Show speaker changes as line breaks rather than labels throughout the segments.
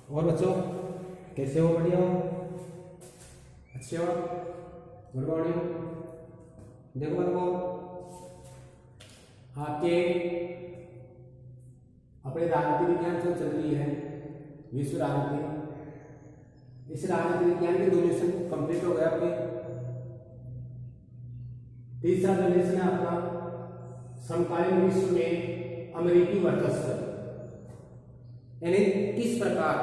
और बच्चों कैसे हो? बढ़िया हो? अच्छे हो? Good morning. देखो बताओ, आपके अपने राजनीति विज्ञान से चल रही है विश्व राजनीति। इस राजनीति विज्ञान के 2 लेसन कंप्लीट हो गए आपके। तीसरा जो लेसन है आपका समकालीन विश्व में अमेरिकी वर्चस्व, यानी किस प्रकार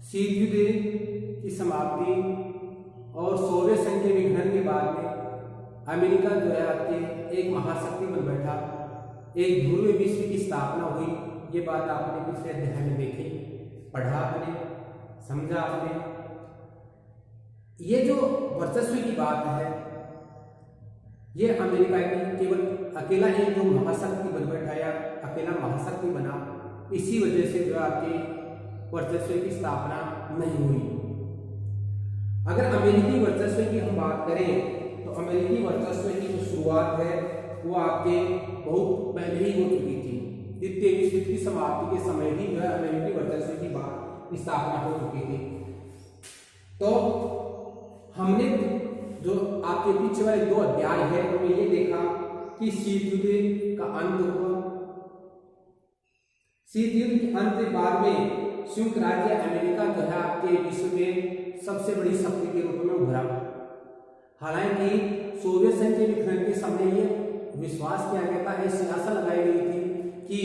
शीत युद्ध की समाप्ति और सोवियत संघ के विघटन के बाद में अमेरिका जो है आपके एक महाशक्ति बन बैठा, एक ध्रुवीय विश्व की स्थापना हुई। ये बात आपने पिछले अध्याय में देखी, पढ़ा आपने, समझा आपने। ये जो वर्चस्व की बात है, ये अमेरिका की केवल अकेला एक जो महाशक्ति बन बैठा या अकेला महाशक्ति बना, इसी वजह से जो आपकी वर्चस्व की स्थापना नहीं हुई। अगर अमेरिकी वर्चस्व की हम बात करें तो अमेरिकी वर्चस्व की जो शुरुआत है वो आपके बहुत पहले ही हो चुकी थी। द्वितीय विश्व युद्ध की समाप्ति के समय ही जो है अमेरिकी वर्चस्व की बात स्थापना हो चुकी थी। तो हमने जो आपके पीछे वाले 2 अध्याय है उनमें ये देखा कि शीत युद्ध का अंत हुआ। शीत युद्ध के अंत के बाद में संयुक्त राज्य अमेरिका जो है आपके विश्व में सबसे बड़ी शक्ति के रूप में उभरा। हालांकि सोवियत संघ के विघटन के समय ये विश्वास किया गया था, ऐसी आशा लगाई गई थी कि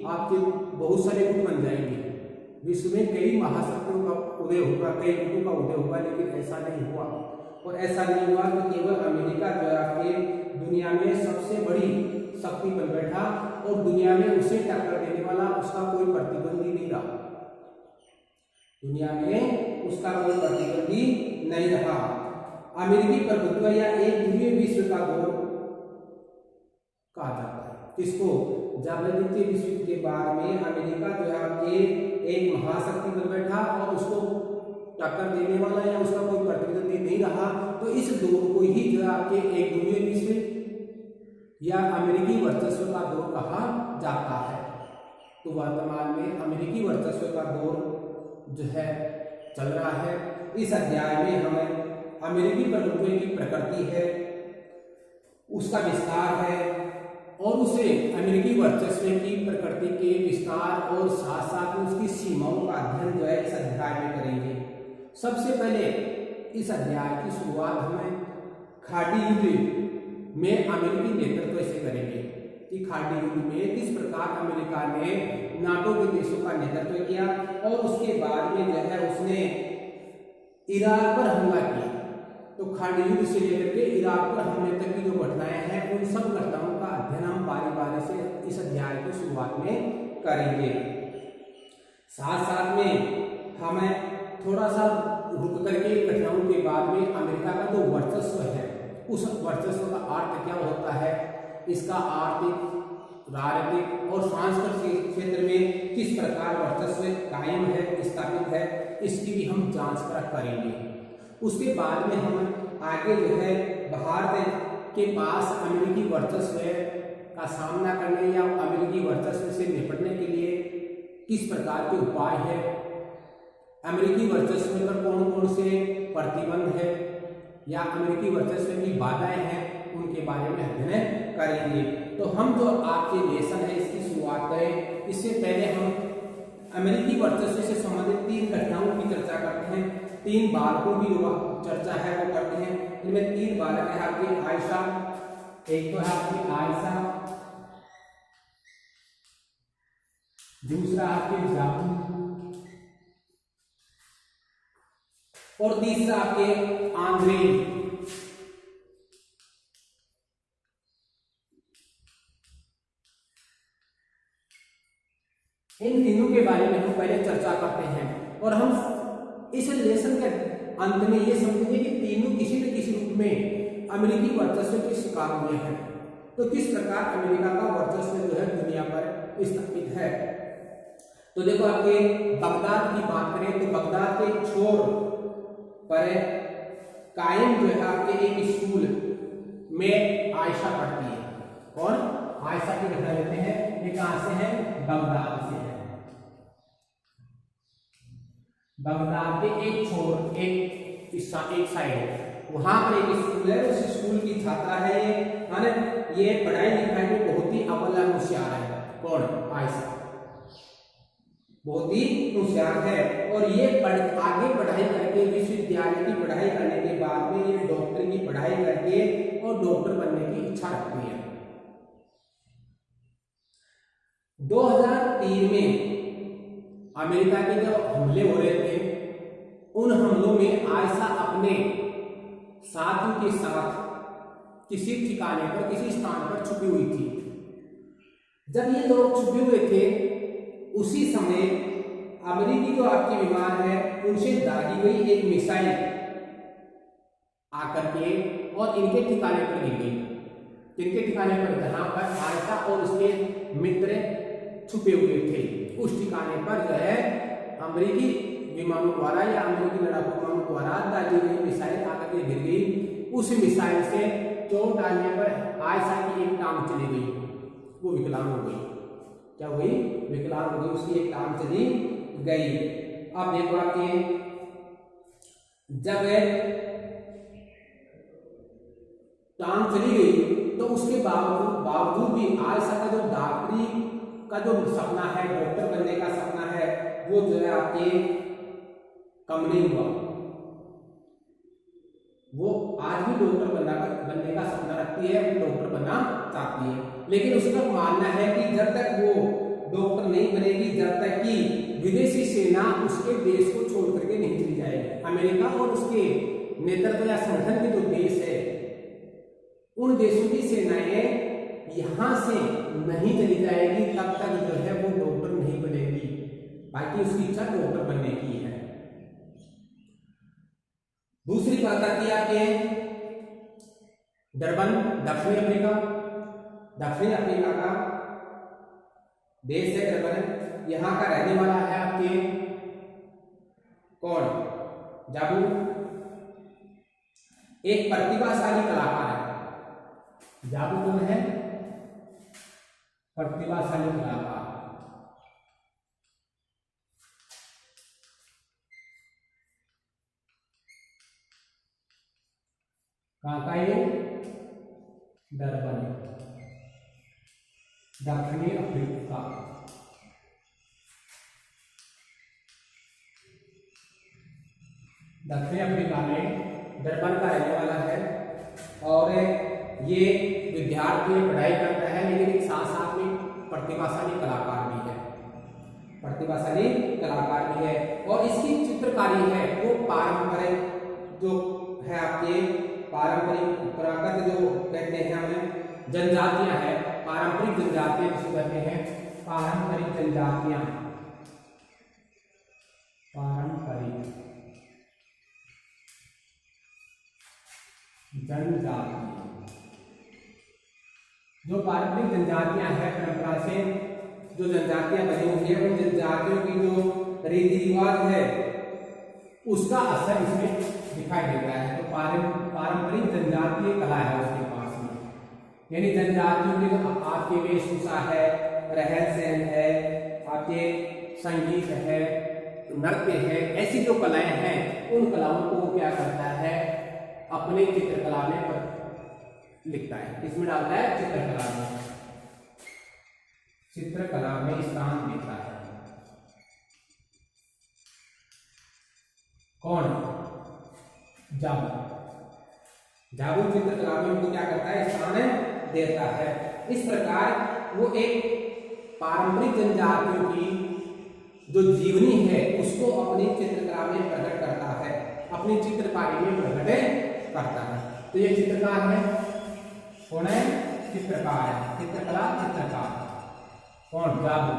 आपके बहुत सारे गुट बन जाएंगे, विश्व में कई महाशक्तियों का उदय होगा, कई गुटों का उदय होगा, लेकिन ऐसा नहीं हुआ। और ऐसा नहीं हुआ तो केवल अमेरिका जो है आपके दुनिया में सबसे बड़ी शक्ति बन बैठा और दुनिया में उसे टक्कर देने वाला उसका कोई प्रतिद्वंदी नहीं रहा। दुनिया में उसका कोई प्रतिद्वंदी नहीं रहा। अमेरिकी प्रभुत्व या एक ध्रुवीय विश्व का दौर कहा जाता है इसको, जब द्वितीय विश्व युद्ध के बाद में अमेरिका जो है आपके एक महाशक्ति बन बैठा और उसको टक्कर देने वाला या उसका कोई प्रतिद्वंदी नहीं रहा, तो इस दौर को ही जो है आपके एक ध्रुवीय विश्व या अमेरिकी वर्चस्व का दौर कहा जाता है। तो वर्तमान में अमेरिकी वर्चस्व का दौर जो है चल रहा है। इस अध्याय में हमें अमेरिकी प्रभुत्व की प्रकृति है, उसका विस्तार है और उसे अमेरिकी वर्चस्व की प्रकृति के विस्तार और साथ साथ में उसकी सीमाओं का अध्ययन जो है इस अध्याय में करेंगे। सबसे पहले इस अध्याय की शुरुआत हमें खाड़ी युद्ध में अमेरिकी नेतृत्व से करेंगे कि खाड़ी युद्ध में किस प्रकार अमेरिका ने नाटो के देशों का नेतृत्व किया और उसके बाद में जो है उसने इराक पर हमला किया। तो खाड़ी युद्ध से लेकर के इराक पर हमले तक की जो घटनाएं हैं उन सब घटनाओं का अध्ययन हम बारी बारी से इस अध्याय की शुरुआत में करेंगे। साथ साथ में हमें थोड़ा सा रुक करके घटनाओं के बाद में अमेरिका का जो वर्चस्व है उस वर्चस्व का अर्थ क्या होता है, इसका आर्थिक, राजनीतिक और सांस्कृतिक क्षेत्र में किस प्रकार वर्चस्व कायम है, स्थापित है, इसकी भी हम जांच परख करेंगे। उसके बाद में हम आगे जो है भारत के पास अमेरिकी वर्चस्व का सामना करने या अमेरिकी वर्चस्व से निपटने के लिए किस प्रकार के उपाय है, अमेरिकी वर्चस्व पर कौन कौन से प्रतिबंध है या अमेरिकी वर्चस्व की बाधाएं हैं, उनके बारे में अध्ययन करेंगे। तो हम जो आपके लेसन है इसकी शुरुआत करें, इससे पहले हम अमेरिकी वर्चस्व से संबंधित 3 घटनाओं की चर्चा करते हैं। 3 बालकों की जो चर्चा है वो करते हैं। इनमें 3 बालक है आपकी आयशा, एक तो है आपकी आयशा, दूसरा आपके जाबू और तीसरा आपके आंद्रे। इन तीनों के बारे में हम पहले चर्चा करते हैं और हम इस लेसन के अंत में ये समझेंगे कि तीनों किसी न किसी रूप में अमेरिकी वर्चस्व के शिकार हुए हैं। तो किस प्रकार अमेरिका का वर्चस्व जो है दुनिया पर स्थापित है। तो देखो आपके बगदाद की बात करें तो बगदाद के छोर पर कायम जो है आपके एक स्कूल में आयशा पढ़ती है और आयशा की घटना लेते हैं, ये कहां से है, बगदाद से है। बगदाद के एक छोर एक साइड है, वहां पर एक स्कूल है, उस स्कूल की छात्रा है ये, है ना। ये पढ़ाई लिखाई में बहुत ही अव्वल और होशियार है। कौन? आयशा बहुत ही होशियार है। और ये आगे पढ़ाई करके विश्वविद्यालय की पढ़ाई करने के बाद में ये डॉक्टर की पढ़ाई करके और डॉक्टर बनने की इच्छा रखती है। 2003 में अमेरिका के जब हमले हो रहे थे, उन हमलों में आयशा अपने साथियों के साथ किसी ठिकाने पर, किसी स्थान पर छुपी हुई थी। जब ये लोग छुपे हुए थे, उसी समय अमेरिकी जो आपके विमान है उनसे दागी गई एक मिसाइल आकर के और इनके ठिकाने पर गिर गई। इनके ठिकाने पर, जहां पर आयशा और उसके मित्र छुपे हुए थे, उस ठिकाने पर जो है अमेरिकी विमानों द्वारा या अमेरिकी लड़ाकू विमानों द्वारा दागी गई मिसाइल आकर के गिर गई। उस मिसाइल से चोट डालने पर आयशा की एक टांग चली गई, वो विकलांग हो गई। क्या हुई? विकलांग हो गई, उसकी एक टांग चली गई। अब देखो आप ये, जब टांग चली गई तो उसके बावजूद भी आयशा का जो डॉक्टरी का जो सपना है, डॉक्टर बनने का सपना है, वो जो है आपके कम नहीं हुआ। वो आज भी डॉक्टर बनने का सपना रखती है, वो डॉक्टर बनना चाहती है। लेकिन उसका मानना है कि जब तक वो डॉक्टर नहीं बनेगी, जब तक कि विदेशी सेना उसके देश को छोड़ करके नहीं चली जाएगी। अमेरिका और उसके नेतृत्व या संगठन के जो देश है, उन देशों की सेनाएं यहां से नहीं चली जाएगी, तब तक जो है वो डॉक्टर नहीं बनेगी। बाकी उसकी इच्छा डॉक्टर बनने की है। दूसरी बात आती है आपके डरबन, दक्षिणी अफ्रीका। दक्षिणी अफ्रीका का देश है डरबन, यहां का रहने वाला है आपके कौन? जाबू, एक प्रतिभाशाली कलाकार है। जाबू कौन है? प्रतिभाशाली कलाकार। कहां का ये? डरबन, दक्षिणी अफ्रीका। दक्षिणी अफ्रीका में डरबन का रहने वाला है और ये विद्यार्थी पढ़ाई करता है, लेकिन एक साथ साथ में प्रतिभाशाली कलाकार भी है। प्रतिभाशाली कलाकार भी है और इसकी चित्रकारी है वो पारंपरिक जो है आपके पारंपरिक पुरातन जो कहते हैं हमें जनजातियां है, पारंपरिक जनजातियां जिसको कहते हैं पारंपरिक जनजातियां, पारंपरिक जनजातियां। जो पारंपरिक जनजातियां हैं, परंपरा से जो जनजातियां बनी हुई है, उन जनजातियों की जो रीति रिवाज है उसका असर इसमें दिखाई देता है। तो पारंपरिक जनजातीय कला है उसके पास में, यानी जनजातियों की जो आपके वेशभूषा है, रहन सहन है, आपके संगीत है, नृत्य है, ऐसी जो कलाएं हैं, उन कलाओं को वो क्या करता है अपने चित्रकला में लिखता है, इसमें डालता है चित्रकला में, चित्रकला में स्थान देता है। कौन? जाबू। जाबू चित्रकला में उनको क्या करता है? स्थान देता है। इस प्रकार वो एक पारंपरिक जनजातियों की जो जीवनी है उसको अपनी चित्रकला में प्रकट करता है, अपनी चित्रकारी में प्रकट करता है। तो ये चित्रकार है, कौन है? चित्रकार है, चित्रकला चित्रकार। कौन? जाबू।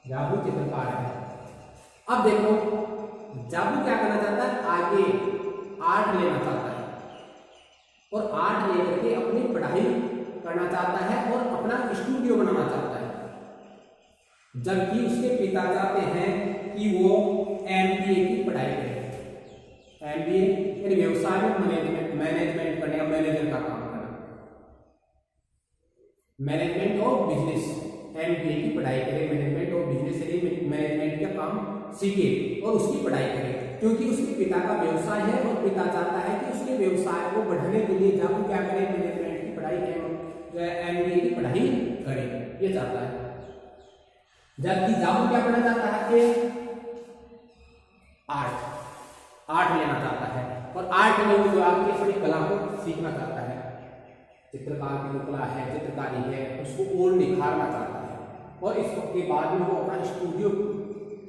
जाबू चित्रकार है। अब देखो जाबू क्या करना चाहता है? आगे आर्ट लेना चाहता है और आर्ट लेकर के अपनी पढ़ाई करना चाहता है और अपना स्टूडियो बनाना चाहता है, जबकि उसके पिता चाहते हैं कि वो MBA की पढ़ाई करे। MBA यानी व्यवसाय में मैनेजमेंट करने का, मैनेजर का काम करना, मैनेजमेंट ऑफ बिजनेस MBA की पढ़ाई करे, मैनेजमेंट और बिजनेस मैनेजमेंट का काम सीखे और उसकी पढ़ाई करे, क्योंकि उसके पिता का व्यवसाय है और पिता चाहता है कि उसके व्यवसाय को बढ़ाने के लिए जागू क्या करे, मैनेजमेंट की पढ़ाई एवं MBA की पढ़ाई करे, ये चाहता है। जबकि जागू क्या पढ़ना चाहता है कि आर्ट लेना चाहता है और आर्ट में वो जो आपकी अपनी कला को सीखना चाहता है, चित्रकार की जो कला है, चित्रकारी है, उसको और निखारना चाहता है। और इस वक्त के बाद में वो अपना स्टूडियो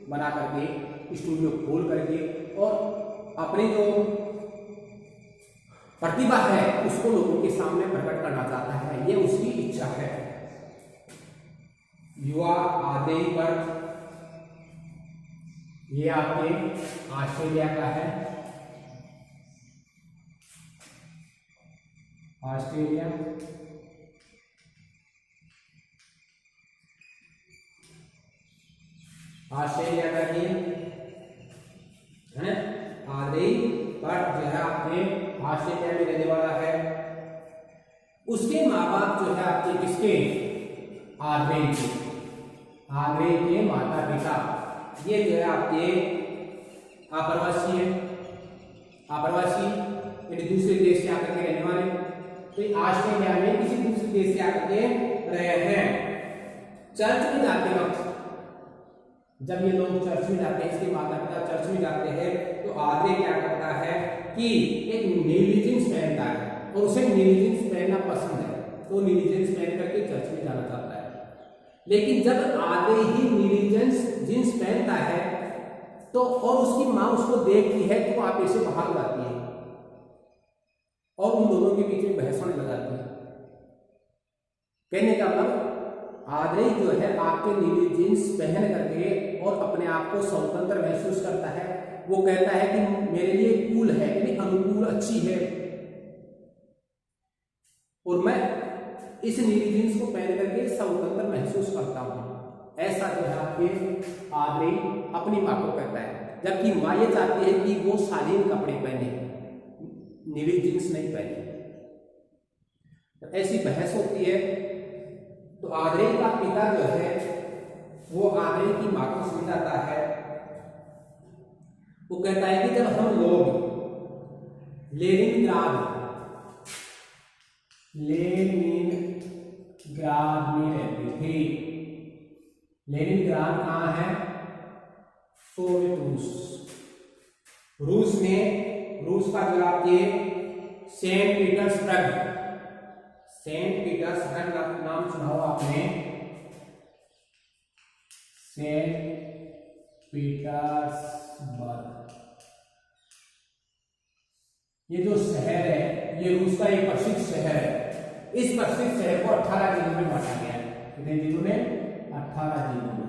बना करके, स्टूडियो खोल करके और अपनी जो प्रतिभा है उसको लोगों के सामने प्रकट करना चाहता है, ये उसकी इच्छा है। युवा आदेई पर ये आपके ऑस्ट्रेलिया का है, ऑस्ट्रेलिया। ऑस्ट्रेलिया का ये है आदेई बट जो है आपके ऑस्ट्रेलिया में रहने वाला है। उसके माँ बाप जो है आपके किसके, आदेई के, आदेई के माता पिता ये जो है आपके आप्रवासी है, आप्रवासी यानी दूसरे देश से आकर के रहने वाले, तो ऑस्ट्रेलिया में किसी दूसरे देश से आकर के रहे हैं। चर्च में जाते वक्त जब ये लोग चर्च में जाते हैं, इसके माता पिता चर्च में जाते हैं, तो आदे क्या करता है कि एक नीली जींस पहनता है और उसे नीली जींस पहनना पसंद है, तो नीली जींस पहन करके चर्च में जाना चाहता है। लेकिन जब आदे ही नीली जींस पहनता है तो और उसकी माँ उसको देखती है तो आप इसे भाग जाती है और उन दोनों के बीच में बहस होने लग जाती है। कहने का मतलब आदे जो है आपके नीली जींस पहन करके और अपने आप को स्वतंत्र महसूस करता है, वो कहता है कि मेरे लिए कूल है, यानी अनुकूल, अच्छी है और मैं इस नीली जींस को पहन करके स्वतंत्र महसूस करता हूं। ऐसा जो है आपके आदे अपनी मां को कहता है, जबकि मां ये चाहती है कि वो शालीन कपड़े पहने, नीली जींस नहीं पहने। तो ऐसी बहस होती है। तो आदे का पिता जो है वो आदे की मां को समझाता है, वो कहता है कि जब हम लोग लेनिनग्राड में रहते थे, लेनिनग्राड कहाँ है, सोवियत रूस में, रूस का जो आपके सेंट पीटर्सबर्ग नाम सुना हो आपने, सेंट पीटर्सबर्ग, ये जो शहर है ये रूस का एक प्रसिद्ध शहर है। इस प्रसिद्ध शहर को 18 जिलों में बांटा गया है। कितने जिलों में, 18 जिलों में।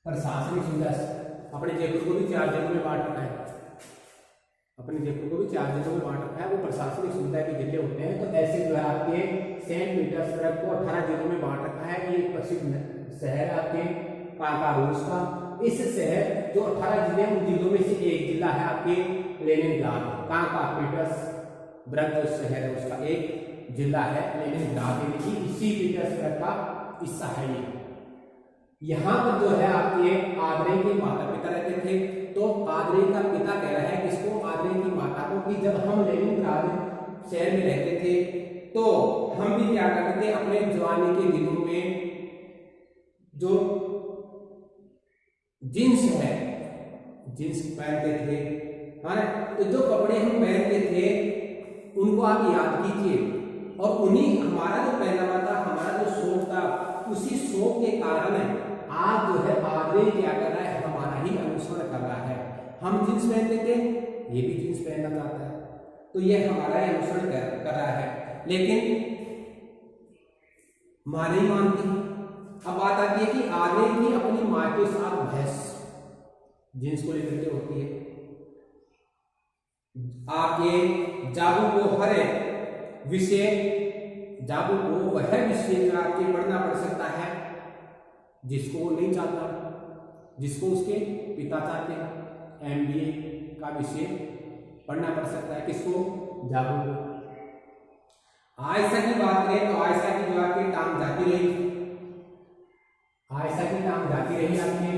प्रशासनिक सुविधा अपने जयपुर को भी 4 जिलों में बांट रखा है, अपने जयपुर को भी 4 जिलों में बांट रखा है, वो प्रशासनिक सुविधा के जिले होते हैं। तो ऐसे जो है आपके सेंट पीटर्सबर्ग को 18 जिलों में बांट रखा है। ये एक प्रसिद्ध शहर है आपके काका रूस का। इस शहर जो 18 जिले हैं उन जिलों में से एक जिला है आपके लेनिनग्राड, काका पीटर्सबर्ग जो शहर है उसका एक जिला है लेनिनग्राड, यानी इसी पीटर्सबर्ग का हिस्सा है ये। यहाँ पर जो है आपके आदरे के माता पिता रहते थे। तो आदरे का पिता कह रहा है किसको, आदरे की माता को, कि जब हम लेनिनग्राड शहर में रहते थे तो हम भी क्या करते थे, अपने जवानी के दिनों में जो जींस है, जींस पहनते थे, हाँ, तो जो कपड़े हम पहनते थे उनको आप याद कीजिए और उन्हीं हमारा जो पहनावा था, हमारा जो शौक था, उसी शौक के कारण आज जो है आदरे क्या कर रहा है, हमारा ही अनुसरण कर रहा है। हम जींस पहनते थे, ये भी जींस पहनना चाहता है, तो ये हमारा ही अनुसरण कर रहा है। लेकिन मां नहीं मानती। अब बात आती है कि आदरे की अपनी मां के साथ बहस जींस को लेकर के होती है। आपके जागू को हर विषय, जागू को वह विषय जो आपके पढ़ना पड़ सकता है जिसको वो नहीं चाहता, जिसको उसके पिता चाहते हैं। MBA का विषय पढ़ना पड़ सकता है किसको, जागू को। आयशा की बात करें तो आयशा की जो आपकी टांग जाती रही, आयशा की टांग जाती रही आपकी,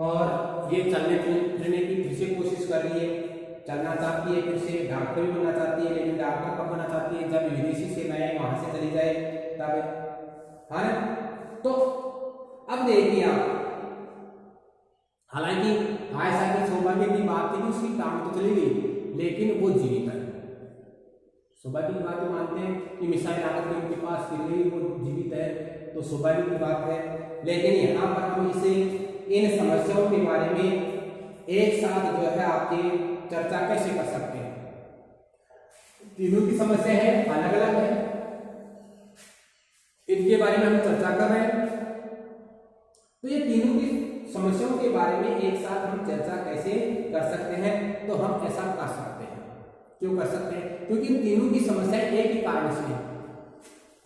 और ये चलने फिरने की फिर से कोशिश कर रही है, चलना चाहती है, फिर से डॉक्टर भी बनना चाहती है, लेकिन डॉक्टर कब बनना चाहती है, जब विदेशी सेनाएं वहां से चली जाए तब, है ना। तो अब देखिए आप, हालांकि आयशा के सौभाग्य की बात थी कि उसकी टांग तो चली गई लेकिन वो जीवित है। सौभाग्य की बात मानते हैं कि मिसाइल आकर के उनके पास गिर गई, वो जीवित है, तो सौभाग्य की बात है। लेकिन यहाँ पर हम इसे इन समस्याओं के बारे में एक साथ जो है आपकी चर्चा कैसे कर सकते हैं। तीनों की समस्या है, अलग अलग है, इनके बारे में हम चर्चा कर रहे हैं। तो ये तीनों की समस्याओं के बारे में एक साथ हम चर्चा कैसे कर सकते हैं, तो हम ऐसा कर सकते हैं। क्यों कर सकते हैं? क्योंकि इन तीनों की समस्या एक ही कारण से है।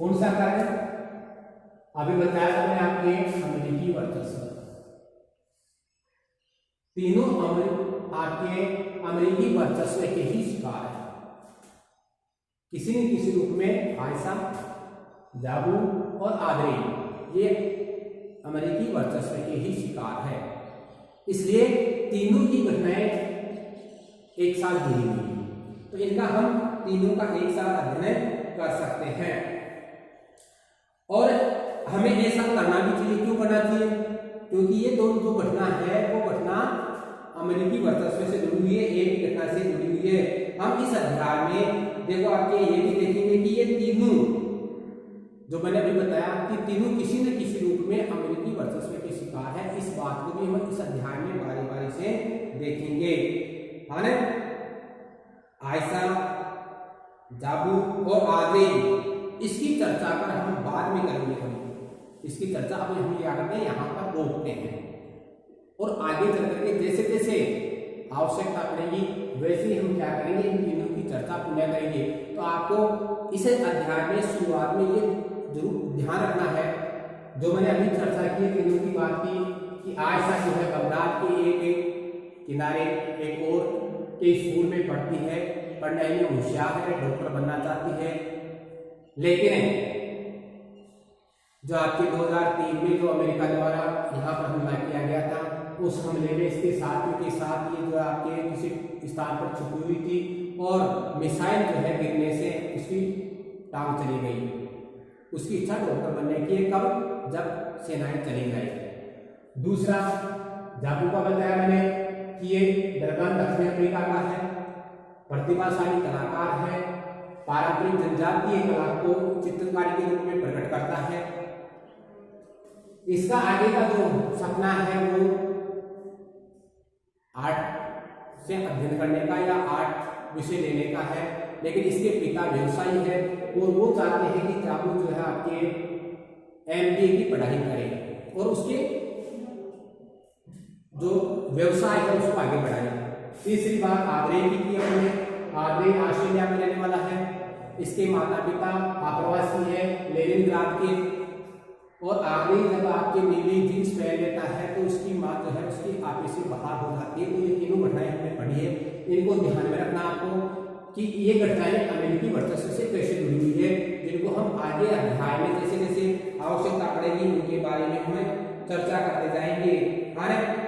कौन सा कारण? अभी बताया मैंने आपके अमेरिकी वर्चस्व। तीनों आपके अमेरिकी वर्चस्व के ही शिकार है, किसी न किसी रूप में। आयशा, जाबू और आद्रे ये अमेरिकी वर्चस्व के ही शिकार है, इसलिए तीनों की घटनाएं एक साथ जुड़ी हुई है। तो इनका हम तीनों का एक साथ अध्ययन कर सकते हैं, और हमें ऐसा करना भी चाहिए। क्यों करना चाहिए? क्योंकि ये दोनों जो घटना है वो घटना अमेरिकी वर्चस्व से जुड़ी हुई है, एक ही घटना से जुड़ी हुई है। हम इस अध्याय में देखो आपके ये भी देखेंगे कि ये तीनों जो मैंने अभी बताया कि तीनों किसी न किसी रूप में अमेरिकी वर्चस्व के शिकार है, इस बात को भी हम इस अध्याय में बारी बारी से देखेंगे। है ना? आयशा, जाबू और आद्रे, इसकी चर्चा पर हम बाद में करेंगे। इसकी चर्चा अभी हम क्या करते हैं, यहाँ पर रोकते हैं, और आगे चल करके जैसे जैसे आवश्यकता पड़ेगी वैसे ही हम क्या करेंगे, इन तीनों की चर्चा पुनः करेंगे। तो आपको इस अध्याय में शुरुआत में ये जरूर ध्यान रखना है, जो मैंने अभी चर्चा की तीनों की बात की कि आयशा जो है बगदाद के एक किनारे एक और के स्कूल में पढ़ती है, पढ़ने में होशियार है, डॉक्टर बनना चाहती है, लेकिन जो आपके 2003 में जो अमेरिका द्वारा यहाँ पर हमला किया गया था, उस हमले में इसके साथियों के साथ ये जो आपके किसी स्थान पर छुपी हुई थी, और मिसाइल जो है गिरने से उसकी टांग चली गई। उसकी इच्छा डॉक्टर बनने की, कब? जब सेनाएं चली गई। दूसरा, जाबू का बताया मैंने कि ये दरबान दक्षिण अफ्रीका का है, प्रतिभाशाली कलाकार है, पारंपरिक जनजातीय कला को चित्रकारी के रूप में प्रकट करता है। इसका आगे का जो सपना है वो आर्ट से अध्ययन करने का या आर्ट विषय लेने का है, लेकिन इसके पिता व्यवसायी है और वो चाहते हैं कि जाबू जो है आपके MBA की पढ़ाई करे और उसके जो व्यवसाय है उसको आगे बढ़ाए। तीसरी बात आद्रे की हमने, आद्रे ऑस्ट्रेलिया में रहने वाला है, इसके माता पिता आप्रवासी है लेनिनग्राड के, और आगे जब आपके नीली जींस पहन लेता है तो उसकी माँ जो है उसकी आपे से बाहर हो जाती है। तो ये तीनों घटनाएं हमने पढ़ी है, इनको ध्यान में रखना आपको कि ये घटनाएं अमेरिकी वर्चस्व से कैसे जुड़ी हुई है, जिनको हम आगे अध्याय में जैसे जैसे आवश्यकता पड़ेगी उनके बारे में हमें चर्चा करते जाएंगे।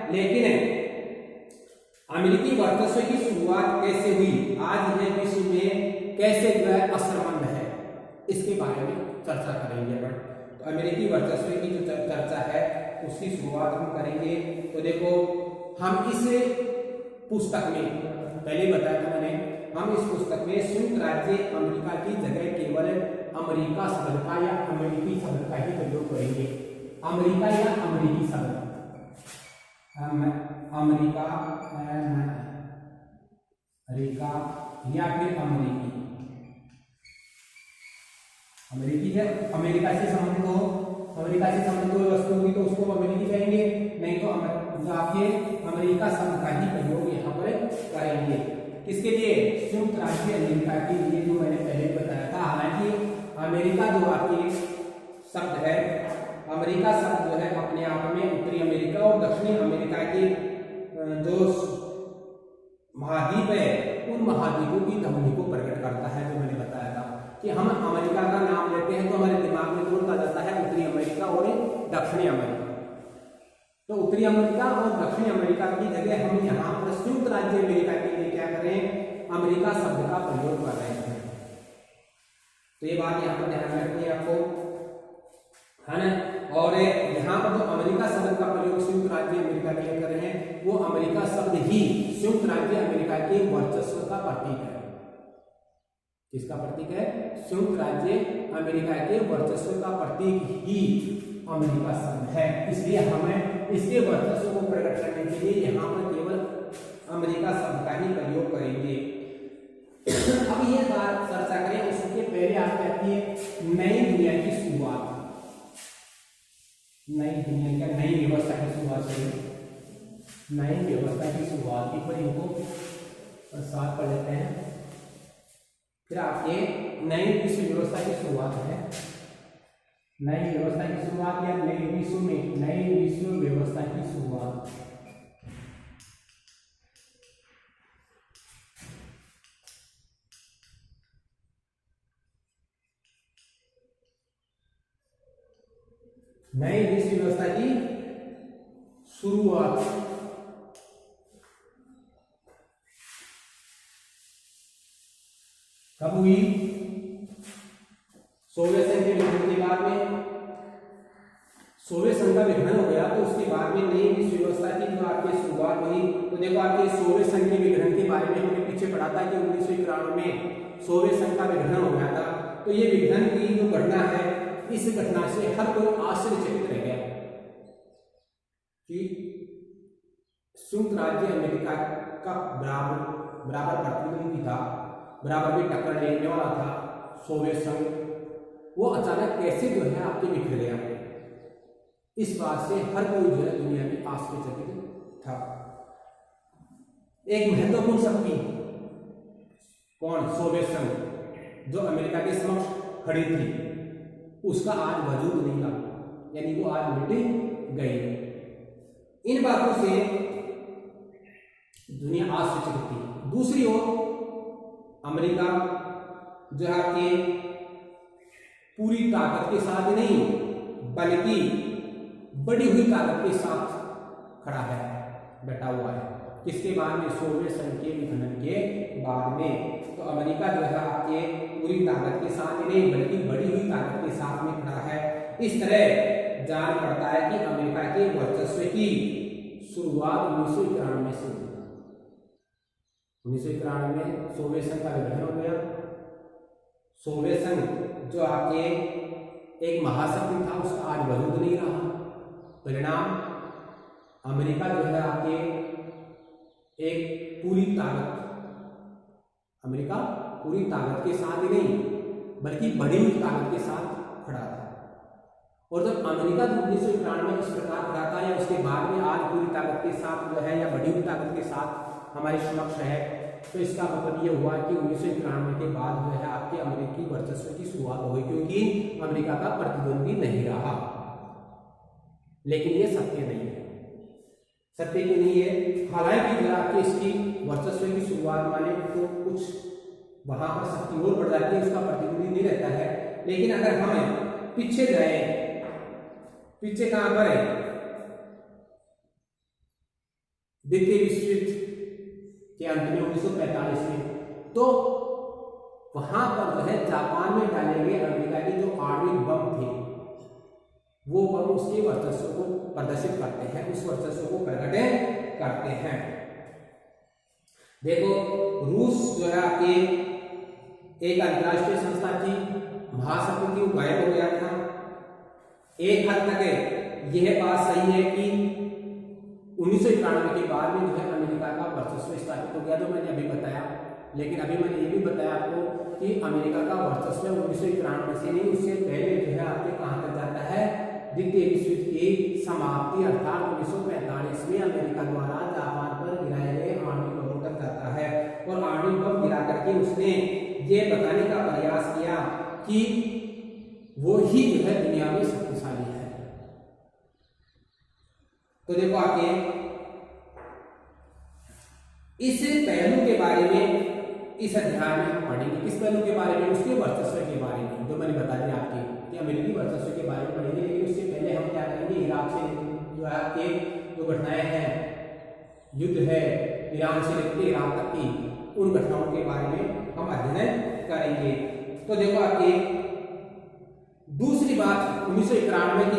लेकिन अमेरिकी वर्चस्व की शुरुआत कैसे हुई, आज यह विश्व में कैसे जो है असरमंद है, इसके बारे में चर्चा करेंगे अपन। तो अमेरिकी वर्चस्व की जो चर्चा है उसकी शुरुआत हम करेंगे। तो देखो हम इस पुस्तक में पहले बताया था मैंने, हम इस पुस्तक में संयुक्त राज्य अमेरिका की जगह केवल अमेरिका शब्द का या अमेरिकी शब्द का ही प्रयोग करेंगे। अमेरिका या अमेरिकी शब्द, अमेरिका या फिर अमेरिकी है, अमेरिका से संबंधित हो, अमेरिका से संबंधित कोई वस्तु होगी तो उसको अमेरिकी कहेंगे, नहीं तो आपके अमेरिका शब्द का ही प्रयोग यहाँ पर करेंगे। किसके लिए? संयुक्त राज्य अमेरिका के लिए, जो मैंने पहले बताया था। हालांकि अमेरिका जो आपकी शब्द है, अमेरिका शब्द जो है अपने आप में उत्तरी अमेरिका और दक्षिणी अमेरिका के जो महाद्वीप है उन महाद्वीपों की धमनी को प्रकट करता है। जो मैंने बताया था कि हम अमेरिका का नाम लेते हैं तो हमारे दिमाग में तुरंत आ जाता है उत्तरी अमेरिका और दक्षिणी अमेरिका। तो उत्तरी अमेरिका और दक्षिणी अमेरिका की जगह हम यहाँ पर संयुक्त राज्य अमेरिका के लिए क्या करें, अमेरिका शब्द का प्रयोग कर रहे हैं। तो ये बात यहाँ पर ध्यान रखनी है आपको, है ना। और यहाँ पर जो अमेरिका शब्द का प्रयोग संयुक्त राज्य अमेरिका के लिए कर रहे हैं, वो अमेरिका शब्द ही संयुक्त राज्य अमेरिका के वर्चस्व का प्रतीक है। किसका प्रतीक है? संयुक्त राज्य अमेरिका के वर्चस्व का प्रतीक ही अमेरिका शब्द है। इसलिए हमें इसके वर्चस्व को प्रकट करने के लिए यहाँ पर केवल अमेरिका शब्द का ही प्रयोग करेंगे। अब ये बात चर्चा करें, उसके पहले आप कहती है नई दुनिया की शुरुआत। नई दुनिया क्या, नई व्यवस्था की शुरुआत करें। नई व्यवस्था की शुरुआत की पर इनको साथ पढ़ लेते हैं। फिर आपके नई विश्व व्यवस्था की शुरुआत है। नई व्यवस्था की शुरुआत या नई विश्व में नई विश्व व्यवस्था की शुरुआत। नई विश्व व्यवस्था की शुरुआत कब हुई? सोवियत संघ के विघटन के बाद में। सोवियत संघ का विघटन हो गया तो उसके बाद में नई विश्व व्यवस्था की जो आपकी शुरुआत हुई। तो देखो आपके सोवियत संघ के विघटन के बारे में हमने पीछे पढ़ा था कि 1991 में सोवियत संघ का विघटन हो गया था। तो ये विघटन की जो घटना है, इस घटना से हर कोई आश्चर्यचकित रह गया कि संयुक्त राज्य अमेरिका का बराबर प्रतिद्वंदी था, बराबर भी टक्कर लेने वाला था सोवियत संघ, वो अचानक कैसे जो है आपके बिखर गया। इस बात से हर कोई जो है दुनिया में आश्चर्यचकित था। एक महत्वपूर्ण शक्ति कौन? सोवियत संघ, जो अमेरिका के समक्ष खड़ी थी, उसका आज वजूद नहीं रहा, यानी वो आज मिट गई। इन बातों से दुनिया आश्चर्यचकित थी। दूसरी ओर अमेरिका जो है कि पूरी ताकत के साथ नहीं बल्कि बढ़ी हुई ताकत के साथ खड़ा है, बैठा हुआ है। किसके बाद में? सोवियत संघ के विघटन के बाद में। तो अमेरिका जो है आपके पूरी ताकत के साथ ही नहीं बल्कि बढ़ी हुई ताकत के साथ में खड़ा है। इस तरह जान पड़ता है कि अमेरिका के वर्चस्व की शुरुआत 1991 से हुई। 1991 में सोवियत संघ का विघटन हो गया। सोवियत संघ जो आपके एक महाशक्ति था, उसका आज वजूद नहीं रहा। परिणाम अमेरिका जो है आपके एक पूरी ताकत, अमेरिका पूरी ताकत के साथ ही नहीं बल्कि बढ़ी हुई ताकत के साथ खड़ा था। और जब अमेरिका 1991 में इस प्रकार खड़ा था या उसके बाद में आज पूरी ताकत के साथ जो है या बढ़ी हुई ताकत के साथ हमारे समक्ष है, तो इसका मतलब ये हुआ कि 1991 के बाद जो है आपके अमेरिकी वर्चस्व की शुरुआत हो गई, क्योंकि अमेरिका का प्रतिद्वंदी नहीं रहा। लेकिन ये सत्य नहीं है, सत्य क्यों नहीं है? हालांकि जरा आपके इसकी वर्चस्व की शुरुआत माने तो कुछ वहां पर शक्ति और बढ़ जाती है, उसका प्रतिद्वंदी नहीं रहता है। लेकिन अगर हम पीछे जाए, पीछे कहां पर है? द्वितीय विश्व युद्ध के अंत में 1945 में, तो वहां पर जो है जापान में डाले गए अमेरिका के जो आणविक बम थे, वो बम उसके वर्चस्व को प्रदर्शित करते हैं, उस वर्चस्व को प्रकट करते हैं। देखो रूस जो है आपके एक अंतरराष्ट्रीय संस्था थी, महाशक्ति थी, वो गायब हो गया था। एक हद तक यह बात सही है कि 1991 के बाद में जो है अमेरिका का वर्चस्व स्थापित हो गया, जो मैंने अभी बताया। लेकिन अभी मैंने ये भी बताया आपको कि अमेरिका का वर्चस्व 1991 से नहीं, उससे पहले जो है आपके कहां तक जाता है? द्वितीय विश्व युद्ध की समाप्ति अर्थात 1945 में अमेरिका द्वारा जापान पर गिराए गए आणविक बमों तक जाता है। और आणविक बम गिरा करके उसने ये बताने का प्रयास किया कि वो ही जो है दुनिया में शक्तिशाली है। तो देखो आगे इस पहलू के बारे में इस अध्याय में हम पढ़ेंगे किस पहलू के बारे में, उसके वर्चस्व के बारे में, जो मैंने बता दिया आपके कि अमेरिकी वर्चस्व के बारे में पढ़ेंगे। लेकिन उससे पहले हम क्या करेंगे, इराक से जो है आपके जो घटनाएं हैं, युद्ध है ईरान से लेकर इराक तक की, उन घटनाओं के बारे में हम अध्ययन करेंगे। तो देखो आपकी दूसरी बात 1991 की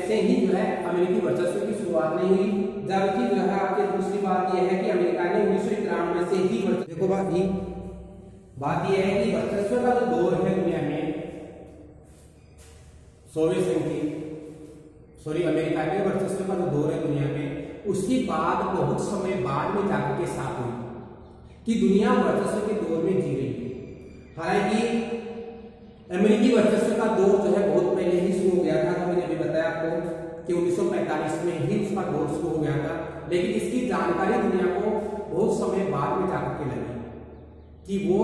से ही जो है अमेरिकी वर्चस्व की शुरुआत नहीं हुई, जबकि जो है आपकी दूसरी बात यह है कि अमेरिका ने 1991 से ही देखो बात यह है कि वर्चस्व का जो दौर है दुनिया में सोवियत संघ की अमेरिका के वर्चस्व का जो दौर है दुनिया में, उसकी बात बहुत समय बाद में जाकर के साफ हुई कि दुनिया वर्चस्व के दौर में जी रही है। हालांकि अमेरिकी वर्चस्व का दौर जो है बहुत पहले ही शुरू हो गया था, तो मैंने अभी बताया आपको कि 1945 में ही उसका दौर शुरू हो गया था, लेकिन इसकी जानकारी दुनिया को बहुत समय बाद में जाकर के लगी कि वो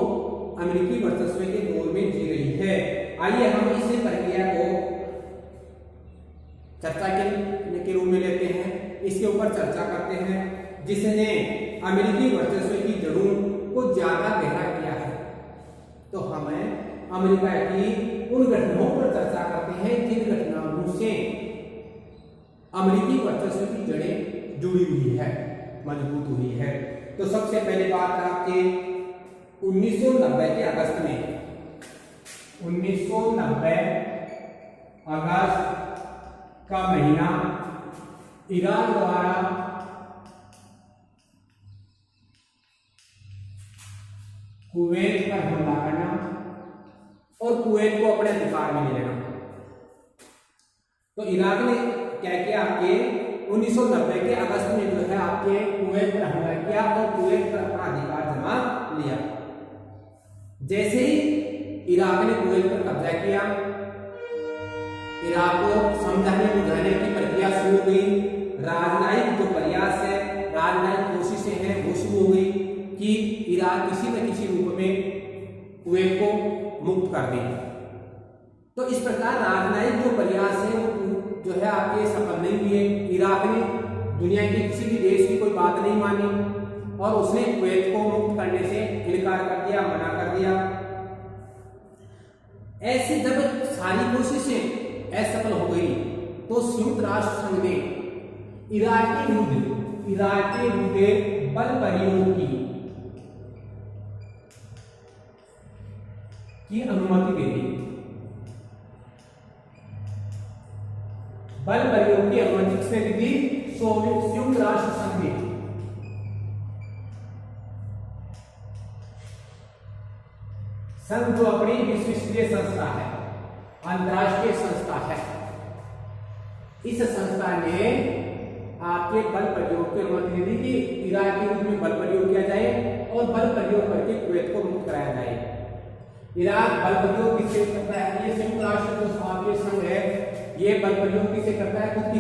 अमेरिकी वर्चस्व के दौर में जी रही है। आइए हम इस प्रक्रिया को चर्चा के रूप में लेते हैं, इसके ऊपर चर्चा करते हैं जिसने अमेरिकी वर्चस्व की जड़ों को ज्यादा गहरा किया है। तो हमें अमेरिका की उन घटनाओं पर चर्चा करते हैं जिन घटनाओं से अमेरिकी वर्चस्व की जड़ें जुड़ी हुई है, मजबूत हुई है। तो सबसे पहले बात आपके 1990 के अगस्त में, 1990 अगस्त का महीना ईरान द्वारा कुवैत पर हमला करना और कुवैत को अपने अधिकार में ले लेना। तो इराक ने क्या किया, आपके 1990 के अगस्त में जो है आपके कुवैत पर हमला किया और कुवैत पर अपना अधिकार जमा लिया। जैसे ही इराक ने कुवैत पर कब्जा किया, इराक को समझाने बुझाने की प्रक्रिया शुरू हो गई। राजनयिक जो प्रयास है, राजनयिक कोशिशें हैं, वो शुरू हो गई कि इराक किसी न किसी रूप में कुवैत को मुक्त कर दे। तो इस प्रकार राजनयिक जो प्रयास है वो जो है आपके सफल नहीं हुए। इराक ने दुनिया के किसी भी देश की कोई बात नहीं मानी और उसने कुवैत को मुक्त करने से इनकार कर दिया, मना कर दिया। ऐसे जब सारी कोशिशें असफल हो गई तो संयुक्त राष्ट्र संघ ने इराक के विरुद्ध बल प्रयोग की अनुमति दे दी। बल प्रयोग की अनुमति किसने दी थी? संयुक्त राष्ट्र संघ ने। संघ जो अपनी विश्वस्तरीय संस्था है, अंतरराष्ट्रीय संस्था है, इस संस्था ने आपके बल प्रयोग की अनुमति दे दी कि इराक के विरुद्ध में बल प्रयोग किया जाए और बल प्रयोग करके कुवैत को मुक्त कराया जाए। इराक बल प्रयोग किससे करता है? ये संयुक्त राष्ट्र जो आपके संघ है, ये बल प्रयोग किससे करता है? खुद की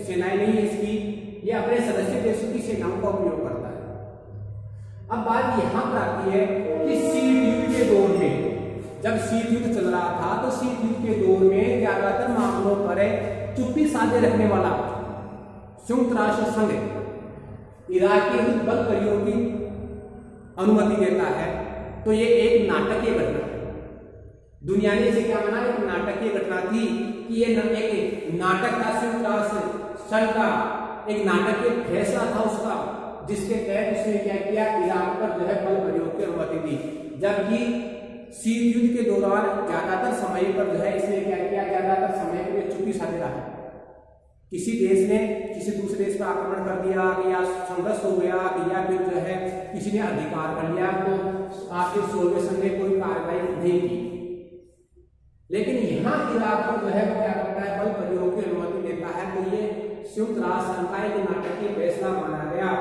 सेनाएं नहीं है इसकी, ये अपने सदस्य देशों की सेनाओं का उपयोग करता है। अब बात यहां पर आती है कि शीत युद्ध के दौर में, जब शीत युद्ध चल रहा था तो शीत युद्ध के दौर में ज्यादातर मामलों पर चुप्पी साधे रखने वाला संयुक्त राष्ट्र संघ इराक के विरुद्ध बल प्रयोग की अनुमति देता है। तो ये एक नाटकीय घटना है। दुनिया ने इसे क्या माना? एक नाटकीय घटना थी कि ये एक नाटक था, संयुक्त राष्ट्र संघ का एक नाटकीय फैसला था उसका, जिसके तहत उसने क्या किया, इराक पर जो है बल प्रयोग की अनुमति दी। जबकि शीत युद्ध के दौरान ज्यादातर समय पर जो है इसने क्या किया, ज्यादातर समय पर ये चुप्पी साधे रहा। किसी देश ने किसी दूसरे देश पर आक्रमण कर दिया या संघर्ष हो गया या फिर जो है किसी ने अधिकार कर लिया तो आपके सोवियत संघ ने कोई कार्रवाई नहीं की। लेकिन यहाँ इराक पर जो है वो क्या करता है, बल प्रयोग की अनुमति देता है। तो ये संयुक्त राष्ट्र संघ का एक नाटकीय फैसला माना गया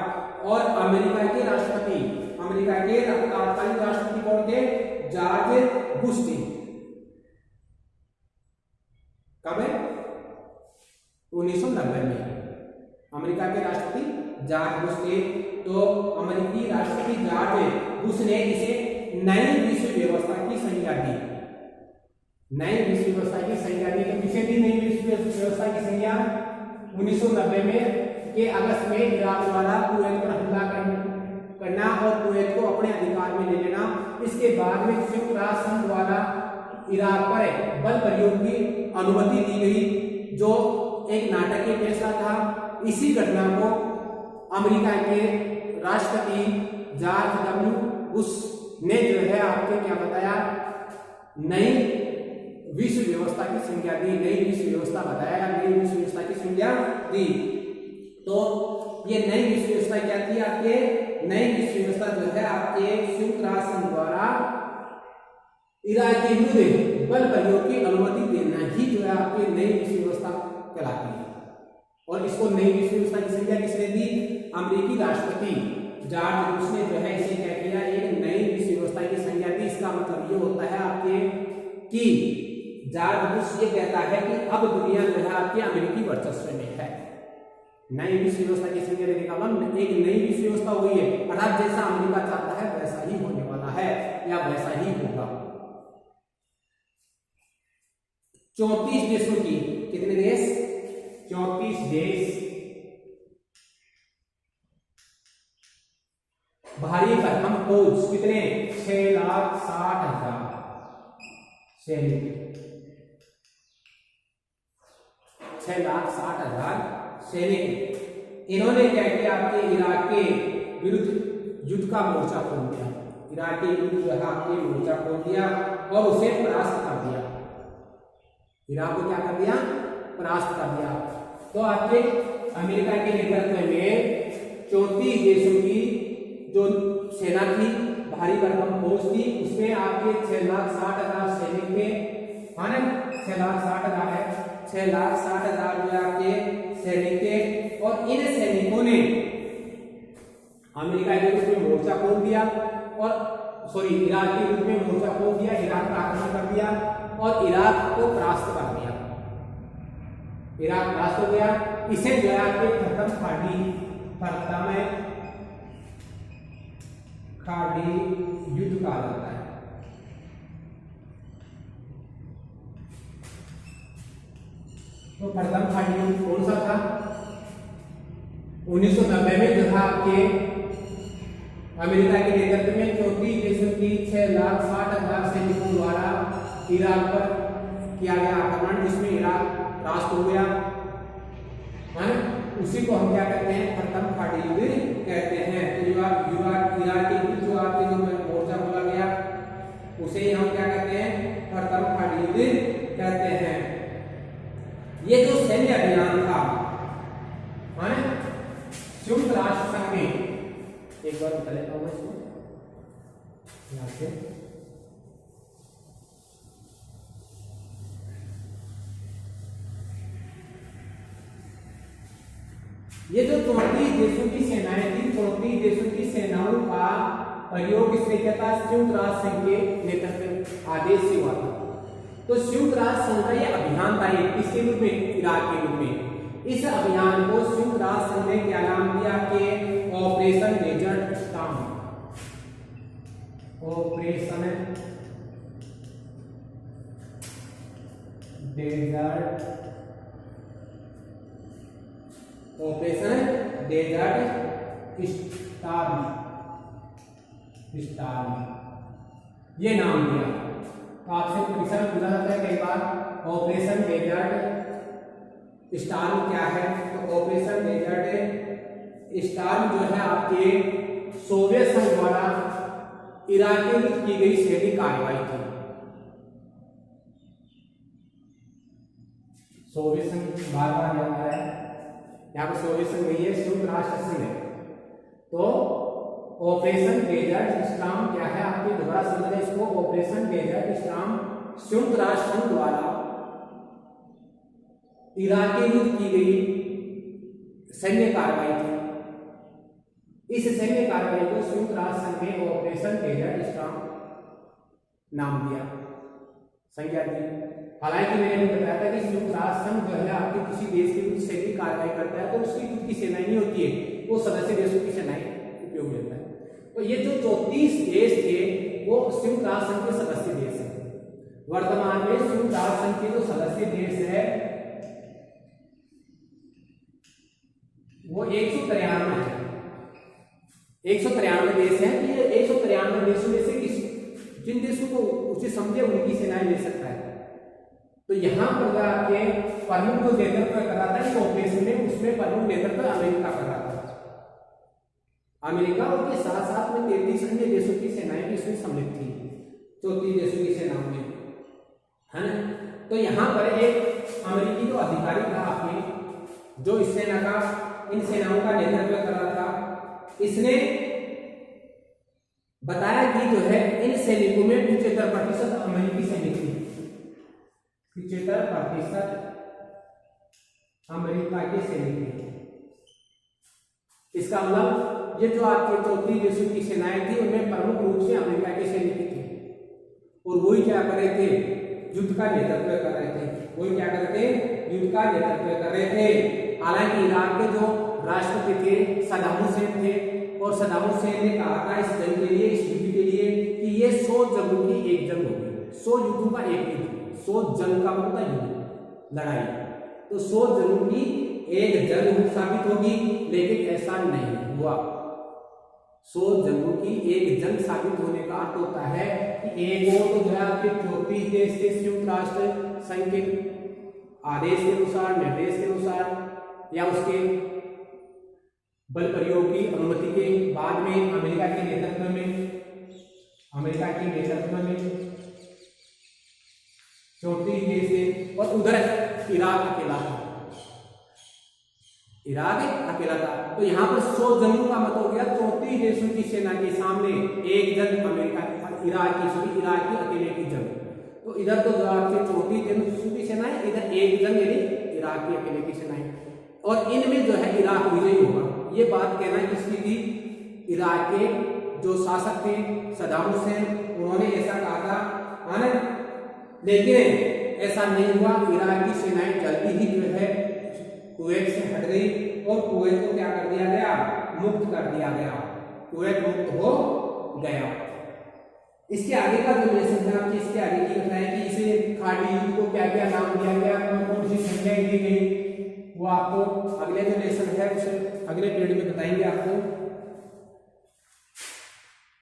और अमेरिका के राष्ट्रपति, अमेरिका के तत्कालीन राष्ट्रपति कौन थे? जॉर्ज बुश थे। कब है? 1990 में अमेरिका के राष्ट्रपति जॉर्ज बुश थे। तो अमेरिकी राष्ट्रपति जॉर्ज बुश ने इसे नई विश्व व्यवस्था की संज्ञा दी। नई विश्व व्यवस्था की संज्ञा दी। तो किसे दी नई विश्व व्यवस्था की संज्ञा? 1990 में के अगस्त में इराक द्वारा कुवैत पर हमला करना और कुवैत को अपने अधिकार में ले लेना। इसके बाद में संयुक्त राष्ट्र संघ द्वारा इराक पर बल प्रयोग की अनुमति दी गई, जो एक नाटकीय फैसला था। इसी घटना को अमेरिका के राष्ट्रपति जॉर्ज डब्ल्यू बुश ने जो है आपके क्या बताया, नई विश्व व्यवस्था की संज्ञा दी, नई विश्व व्यवस्था बताया, नई विश्व व्यवस्था की संज्ञा दी। तो ये नई विश्व व्यवस्था क्या थी आपके, नई विश्व व्यवस्था जो है आपके संयुक्त राष्ट्र संघ द्वारा इराक के विरुद्ध बल प्रयोग की अनुमति देना ही जो है आपकी नई विश्व व्यवस्था कहलाती है। और इसको नई विश्व व्यवस्था की संज्ञा किसने दी, अमेरिकी राष्ट्रपति जॉर्ज बुश ने जो है इसे क्या किया, एक नई विश्व व्यवस्था की संज्ञा दी। इसका मतलब ये होता है आपके कि जॉर्ज बुश ये कहता है कि अब दुनिया जो है आपके अमेरिकी वर्चस्व में है। नई विश्व व्यवस्था की संज्ञा देने का मतलब एक नई विश्व व्यवस्था हुई है, अर्थात जैसा अमेरिका चाहता है वैसा ही होने वाला है या वैसा ही होगा। 34 देशों की, कितने देश, 34 देश भारी भरकम फौज, कितने, 6,60,000 सैनिक, 6,60,000 सैनिक। इन्होंने क्या किया, आपके इराक के विरुद्ध युद्ध का मोर्चा खोल दिया, इराक के विरुद्ध जो है आपके मोर्चा खोल दिया और उसे परास्त कर दिया। इराक को क्या कर दिया, परास्त कर दिया। तो आपके अमेरिका के नेतृत्व में 34 देशों की जो सेना थी, भारी भरकम फौज थी, उसमें आपके 6,60,000 सैनिक थे, माने 6,60,000 है, 6,60,000 जो आपके सैनिक थे। और इन सैनिकों ने अमेरिका के विरुद्ध में मोर्चा खोल दिया और इराक के विरुद्ध में मोर्चा खोल दिया, इराक का आक्रमण कर दिया और इराक को परास्त कर दिया। इराक परास्त हो गया। इसे जो है आपके प्रथम खाड़ी युद्ध कहा जाता है। तो प्रथम खाड़ी युद्ध कौन सा था, 1990 में जो था आपके अमेरिका के नेतृत्व में 34 देशों की 6,60,000 सैनिकों द्वारा इराक पर किया गया आक्रमण, जिसमें इराक परास्त हो गया। उसी को हम क्या कहते हैं, प्रथम खाड़ी युद्ध कहते हैं। तो इराक के युद्ध जो आपके जो मोर्चा बोला गया उसे ही हम क्या कहते हैं, प्रथम खाड़ी युद्ध कहते हैं। ये जो सैन्य अभियान था संयुक्त राष्ट्र संघ में, एक बार बता लेता हूं इसको यहां से, ये जो 34 देशों की सेनाएं थी, 34 देशों की सेनाओं का प्रयोग किसने किया था, संयुक्त राष्ट्र संघ के नेतृत्व आदेश से हुआ था। तो संयुक्त राष्ट्र संघ का यह अभियान था, किसके रूप में, इराक के रूप में। इस अभियान को संयुक्त राष्ट्र संघ ने क्या नाम दिया कि operation desert storm, operation desert storm ये नाम दिया। तो आपसे परीक्षा में पूछा जाता है कई बार ऑपरेशन डेजर्ट स्टॉर्म क्या है। तो ऑपरेशन डेजर्ट स्टॉर्म जो है आपके सोवियत संघ द्वारा इराक के विरुद्ध की गई सैनिक कार्रवाई थी। सोवियत संघ बार बार याद आ रहा है, यहाँ पर सोवियत संघ नहीं है, संयुक्त राष्ट्र संघ है। तो ऑपरेशन डेजर्ट स्टॉर्म क्या है, आपके दोबारा समझना इसको, ऑपरेशन डेजर्ट स्टॉर्म संयुक्त राष्ट्र संघ द्वारा इराक के विरुद्ध की गई सैन्य कार्रवाई थी। इस सैन्य कार्रवाई को संयुक्त राष्ट्र संघ ने ऑपरेशन डेजर्ट स्टॉर्म नाम दिया, संज्ञा दी। हालांकि मैंने बताया था कि संयुक्त राष्ट्र संघ जो है आपके किसी देश के विरुद्ध सैनिक कार्रवाई करता है तो उसकी खुद की सेना नहीं होती है, वो सदस्य देशों की सेनाएं उपयोग लेता है। तो ये जो 34 देश थे वो संयुक्त राष्ट्र संघ के सदस्य देश है। वर्तमान में संयुक्त राष्ट्र संघ के जो सदस्य देश है वो 193 है, 193 देश हैं। ये 193 देशों में से जिन देशों को उसे समझे उनकी सेनाएं ले सकता है। तो यहाँ पर जाके प्रमुख जो नेतृत्व कर रहा था इस ऑपरेशन में, उसमें प्रमुख नेतृत्व अमेरिका कर रहा था। अमेरिका और के साथ साथ में 33 अन्य देशों की सेनाएं भी इसमें सम्मिलित थी, 34 देशों की सेनाओं में, है ना। तो यहाँ पर एक अमेरिकी जो अधिकारी था आपने, जो इस सेना का, इन सेनाओं का नेतृत्व कर रहा था, इसने बताया कि जो है इन सैनिकों में 75% अमेरिकी सैनिक थे, 75% अमेरिका के सैनिक थे। इसका मतलब ये जो आपके 34 देशों की सेनाएं थी उनमें प्रमुख रूप से अमेरिका के सैनिक थे, और वही क्या कर रहे थे, युद्ध का नेतृत्व कर रहे थे। वही क्या कर रहे थे, युद्ध का नेतृत्व कर रहे थे। हालांकि इराक के जो राष्ट्रपति थे सद्दाम हुसैन थे, और सद्दाम हुसैन ने कहा था इस जंग के लिए, इस युद्ध के लिए, कि ये 100 जंगों की एक जंग होगी, 100 युद्धों का एक युद्ध। 100 जंग का मतलब युद्ध, लड़ाई, तो 100 जंगों की एक जंग साबित होगी, लेकिन ऐसा नहीं हुआ। 100 जंगों की एक जंग साबित होने का अर्थ होता है कि एक और तो जो है आपके 34 देश के संयुक्त राष्ट्र संघ के आदेश के अनुसार, निर्देश के अनुसार, या उसके बल प्रयोग की अनुमति के बाद में अमेरिका के नेतृत्व में 34 देश थे, और उधर इराक अकेला था, इराक अकेला था। तो यहाँ पर 100 जंगों का मतलब हो गया 34 देशों की सेना के सामने एक जंग, इराक की अकेले की जंग। तो इधर तो आपके 34 देशों की सेना है, इधर एक जंग यानी इराक की अकेले की सेना है, और इनमें जो है इराक विजयी होगा। ये बात कहना किसकी थी, इराक के जो शासक थे सद्दाम हुसैन, उन्होंने ऐसा कहा था, है ना। लेकिन ऐसा नहीं हुआ। इराक की सेनाएं जल्दी ही जो है कुवैत से हट गई, और कुवैत को क्या कर दिया गया, मुक्त कर दिया गया, कुवैत मुक्त हो गया। इसके आगे का जो लेसन था, इसके आगे ये बताया कि इसे खाड़ी युद्ध को क्या क्या नाम दिया गया, कौन सी संख्याएं दी गई, वो आपको अगले जो लेसन है उसे अगले पीरियड में बताएंगे आपको।